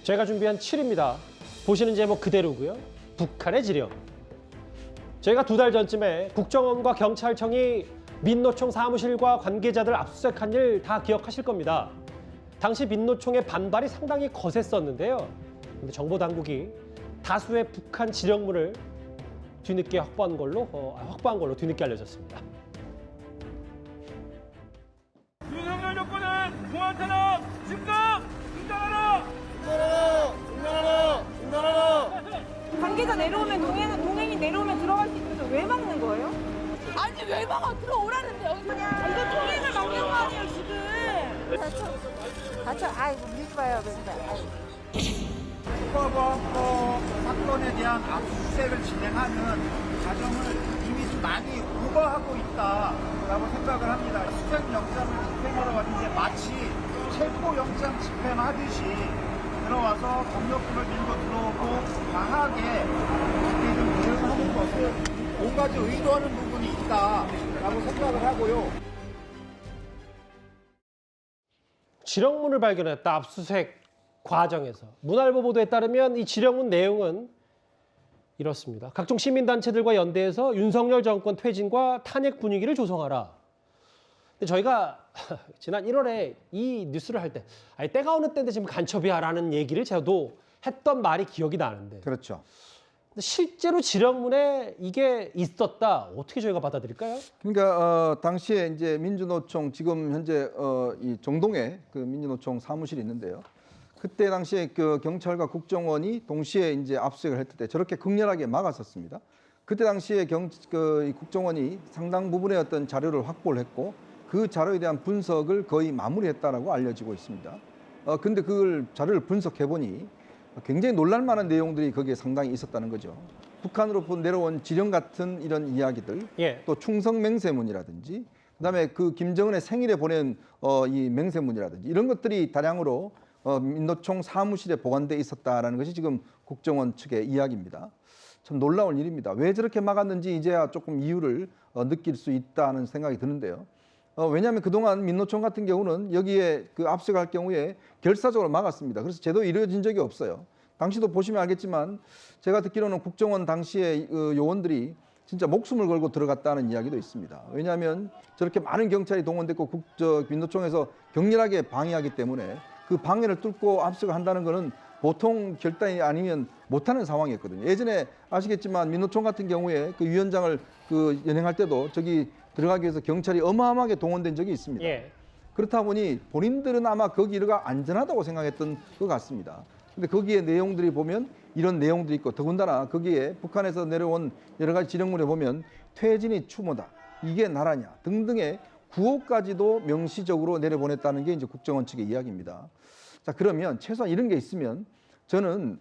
제가 준비한 7입니다. 보시는 제목 그대로고요. 북한의 지령. 저희가 2달 전쯤에 국정원과 경찰청이 민노총 사무실과 관계자들 압수수색한 일 다 기억하실 겁니다. 당시 민노총의 반발이 상당히 거셌었는데요. 근데 정보 당국이 다수의 북한 지령문을 뒤늦게 확보한 걸로 뒤늦게 알려졌습니다. 윤석열 정권은 공안 탄압 즉각 중단하라! 관계자 내려오면 동행이 내려오면 들어갈 수 있어서 왜 막는 거예요? 아니 왜 막아? 들어오라는데 여기 그냥 이거 동행을 막는 거 아니에요 지금? 다쳐, 아이고 밀지 마요 맨날. 국가보안법 사건에 대한 압수수색을 진행하는 과정을 이미 좀 많이 오버하고 있다라고 생각을 합니다. 수색영장을 집행하러 왔는데 마치 체포영장 집행하듯이 들어와서 경력금을 밀고 들어오고 강하게 이렇게 좀 대응하는 것은 뭔가 좀 의도하는 부분이 있다라고 생각을 하고요. 지령문을 발견했다. 압수수색 과정에서. 문화일보 보도에 따르면 이 지령문 내용은 이렇습니다. 각종 시민단체들과 연대해서 윤석열 정권 퇴진과 탄핵 분위기를 조성하라. 근데 저희가 지난 1월에 이 뉴스를 할 때 때가 어느 때인데 지금 간첩이야라는 얘기를 저도 했던 말이 기억이 나는데 그렇죠. 근데 실제로 지령문에 이게 있었다. 어떻게 저희가 받아들일까요? 그러니까 당시에 이제 민주노총 지금 현재 이 정동에 그 민주노총 사무실이 있는데요. 그때 당시에 그 경찰과 국정원이 동시에 이제 압수수색을 했을 때 저렇게 극렬하게 막았었습니다. 그때 당시에 이 국정원이 상당 부분의 어떤 자료를 확보를 했고 그 자료에 대한 분석을 거의 마무리했다라고 알려지고 있습니다. 근데 그걸 자료를 분석해 보니 굉장히 놀랄만한 내용들이 거기에 상당히 있었다는 거죠. 북한으로 내려온 지령 같은 이런 이야기들, 또 충성 맹세문이라든지, 그다음에 그 김정은의 생일에 보낸 이 맹세문이라든지 이런 것들이 다량으로 민노총 사무실에 보관돼 있었다라는 것이 지금 국정원 측의 이야기입니다. 참 놀라운 일입니다. 왜 저렇게 막았는지 이제야 조금 이유를 느낄 수 있다는 생각이 드는데요. 왜냐하면 그동안 민노총 같은 경우는 여기에 그 압수할 경우에 결사적으로 막았습니다. 그래서 제대로 이루어진 적이 없어요. 당시도 보시면 알겠지만 제가 듣기로는 국정원 당시의 요원들이 진짜 목숨을 걸고 들어갔다는 이야기도 있습니다. 왜냐하면 저렇게 많은 경찰이 동원됐고 민노총에서 격렬하게 방해하기 때문에 그 방해를 뚫고 압수를 한다는 것은 보통 결단이 아니면 못하는 상황이었거든요. 예전에 아시겠지만 민노총 같은 경우에 그 위원장을 연행할 때도 저기 들어가기 위해서 경찰이 어마어마하게 동원된 적이 있습니다. 그렇다 보니 본인들은 아마 거기가 안전하다고 생각했던 것 같습니다. 근데 거기에 내용들이 보면 이런 내용들이 있고 더군다나 거기에 북한에서 내려온 여러 가지 지령문에 보면 퇴진이 추모다, 이게 나라냐 등등의 구호까지도 명시적으로 내려보냈다는 게 이제 국정원 측의 이야기입니다. 자, 그러면 최소한 이런 게 있으면 저는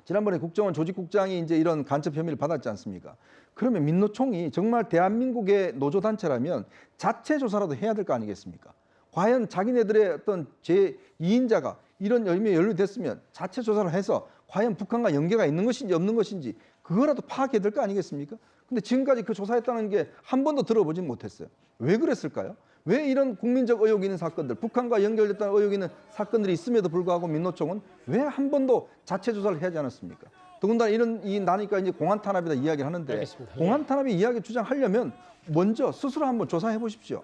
지난번에 국정원 조직국장이 이제 이런 간첩 혐의를 받았지 않습니까? 그러면 민노총이 정말 대한민국의 노조단체라면 자체 조사라도 해야 될 거 아니겠습니까? 과연 자기네들의 어떤 제2인자가 이런 혐의에 연루됐으면 자체 조사를 해서 과연 북한과 연계가 있는 것인지 없는 것인지 그거라도 파악해야 될 거 아니겠습니까? 근데 지금까지 그 조사했다는 게 한 번도 들어보진 못했어요. 왜 그랬을까요? 왜 이런 국민적 의혹이 있는 사건들, 북한과 연결됐다는 의혹이 있는 사건들이 있음에도 불구하고 민노총은 왜 한 번도 자체 조사를 하지 않았습니까? 더군다나 나니까 이제 공안 탄압이다 이야기를 하는데 알겠습니다. 공안 탄압의 이야기 주장하려면 먼저 스스로 한번 조사해 보십시오.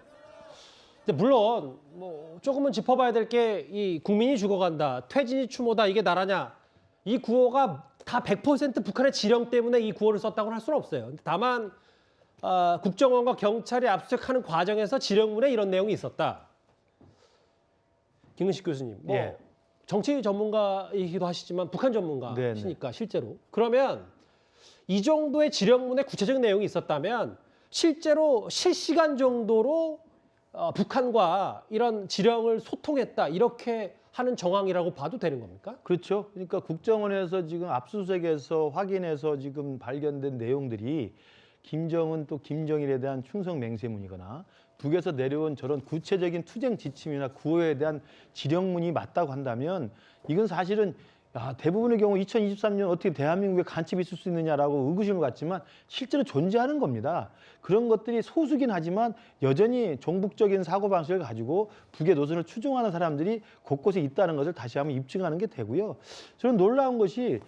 물론 뭐 조금은 짚어봐야 될 게 이 국민이 죽어간다, 퇴진이 추모다, 이게 나라냐, 이 구호가 다 100% 북한의 지령 때문에 이 구호를 썼다고는 할 수는 없어요. 다만 국정원과 경찰이 압수수색하는 과정에서 지령문에 이런 내용이 있었다. 김은식 교수님, 정치 전문가이기도 하시지만 북한 전문가시니까 실제로. 그러면 이 정도의 지령문에 구체적인 내용이 있었다면 실제로 실시간 정도로 북한과 이런 지령을 소통했다, 이렇게 하는 정황이라고 봐도 되는 겁니까? 그렇죠. 그러니까 국정원에서 지금 압수수색에서 확인해서 지금 발견된 내용들이 김정은 또 김정일에 대한 충성 맹세문이거나 북에서 내려온 저런 구체적인 투쟁 지침이나 구호에 대한 지령문이 맞다고 한다면 이건 사실은 대부분의 경우 2023년 어떻게 대한민국에 간첩이 있을 수 있느냐라고 의구심을 갖지만 실제로 존재하는 겁니다. 그런 것들이 소수긴 하지만 여전히 종북적인 사고방식을 가지고 북의 노선을 추종하는 사람들이 곳곳에 있다는 것을 다시 한번 입증하는 게 되고요. 저는 놀라운 것이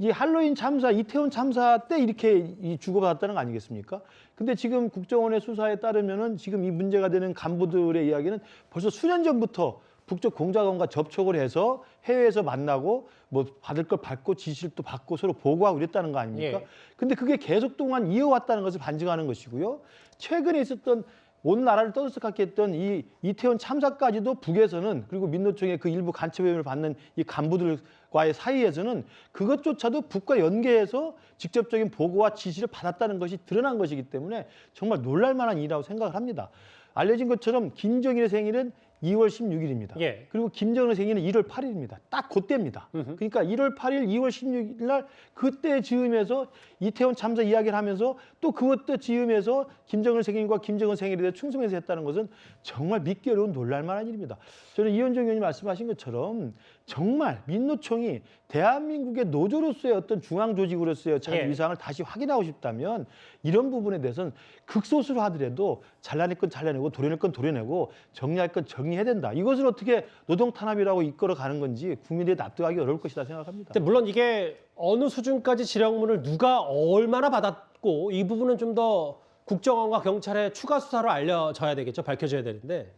이 할로윈 참사, 이태원 참사 때 이렇게 주고받았다는 거 아니겠습니까? 근데 지금 국정원의 수사에 따르면은 지금 이 문제가 되는 간부들의 이야기는 벌써 수년 전부터 북쪽 공작원과 접촉을 해서 해외에서 만나고 뭐 받을 걸 받고 지시를 또 받고 서로 보고하고 이랬다는 거 아닙니까? 예. 근데 그게 계속 동안 이어왔다는 것을 반증하는 것이고요. 최근에 있었던 온 나라를 떠들썩하게 했던 이 이태원 참사까지도 북에서는 그리고 민노총의 그 일부 간첩 혐의를 받는 이 간부들과의 사이에서는 그것조차도 북과 연계해서 직접적인 보고와 지시를 받았다는 것이 드러난 것이기 때문에 정말 놀랄만한 일이라고 생각을 합니다. 알려진 것처럼 김정일의 생일은 2월 16일입니다. 예. 그리고 김정은의 생일은 1월 8일입니다. 딱 그때입니다. 그러니까 1월 8일, 2월 16일 날 그때 즈음에서 이태원 참사 이야기를 하면서 또 그때 즈음에서 김정은 생일과 김정은 생일에 대해 충성해서 했다는 것은 정말 믿기 어려운 놀랄만한 일입니다. 저는 이현정 의원님 말씀하신 것처럼 정말 민노총이 대한민국의 노조로서의 어떤 중앙 조직으로서의 자기 예. 위상을 다시 확인하고 싶다면 이런 부분에 대해서는 극소수로 하더라도 잘라낼 건 잘라내고 도려낼 건 도려내고 정리할 건 정리해야 된다. 이것을 어떻게 노동 탄압이라고 이끌어가는 건지 국민들이 납득하기 어려울 것이다 생각합니다. 근데 물론 이게 어느 수준까지 지령문을 누가 얼마나 받았고 이 부분은 좀 더 국정원과 경찰의 추가 수사로 알려져야 되겠죠. 밝혀져야 되는데.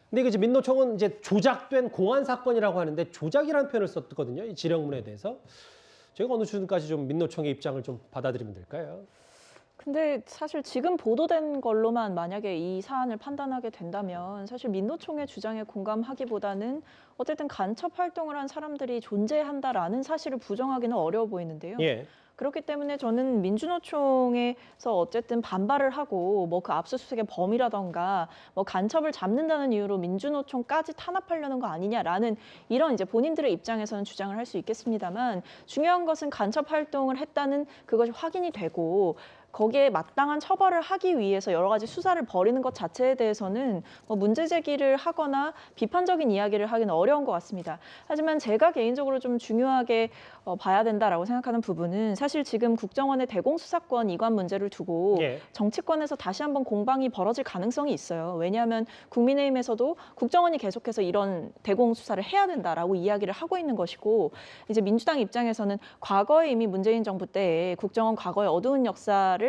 근데 이게 이제 민노총은 이제 조작된 공안 사건이라고 하는데 조작이라는 표현을 썼거든요. 이 지령문에 대해서. 저희가 어느 수준까지 좀 민노총의 입장을 좀 받아들이면 될까요? 근데 사실 지금 보도된 걸로만 만약에 이 사안을 판단하게 된다면 사실 민노총의 주장에 공감하기보다는 어쨌든 간첩 활동을 한 사람들이 존재한다라는 사실을 부정하기는 어려워 보이는데요. 예. 그렇기 때문에 저는 민주노총에서 어쨌든 반발을 하고 뭐 그 압수수색의 범위라던가 뭐 간첩을 잡는다는 이유로 민주노총까지 탄압하려는 거 아니냐라는 이런 이제 본인들의 입장에서는 주장을 할 수 있겠습니다만 중요한 것은 간첩 활동을 했다는 그것이 확인이 되고 거기에 마땅한 처벌을 하기 위해서 여러 가지 수사를 벌이는 것 자체에 대해서는 뭐 문제 제기를 하거나 비판적인 이야기를 하기는 어려운 것 같습니다. 하지만 제가 개인적으로 좀 중요하게 봐야 된다라고 생각하는 부분은 사실 지금 국정원의 대공수사권 이관 문제를 두고 예. 정치권에서 다시 한번 공방이 벌어질 가능성이 있어요. 왜냐하면 국민의힘에서도 국정원이 계속해서 이런 대공수사를 해야 된다라고 이야기를 하고 있는 것이고 이제 민주당 입장에서는 과거에 이미 문재인 정부 때에 국정원 과거의 어두운 역사를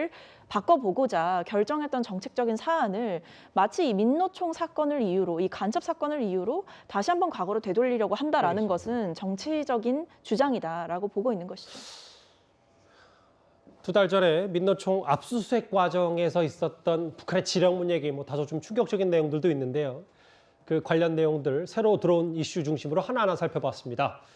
바꿔보고자 결정했던 정책적인 사안을 마치 이 민노총 사건을 이유로 이 간첩 사건을 이유로 다시 한번 과거로 되돌리려고 한다라는 것은 정치적인 주장이다라고 보고 있는 것이죠. 2달 전에 민노총 압수수색 과정에서 있었던 북한의 지령문 얘기 뭐 다소 좀 충격적인 내용들도 있는데요. 그 관련 내용들 새로 들어온 이슈 중심으로 하나하나 살펴봤습니다.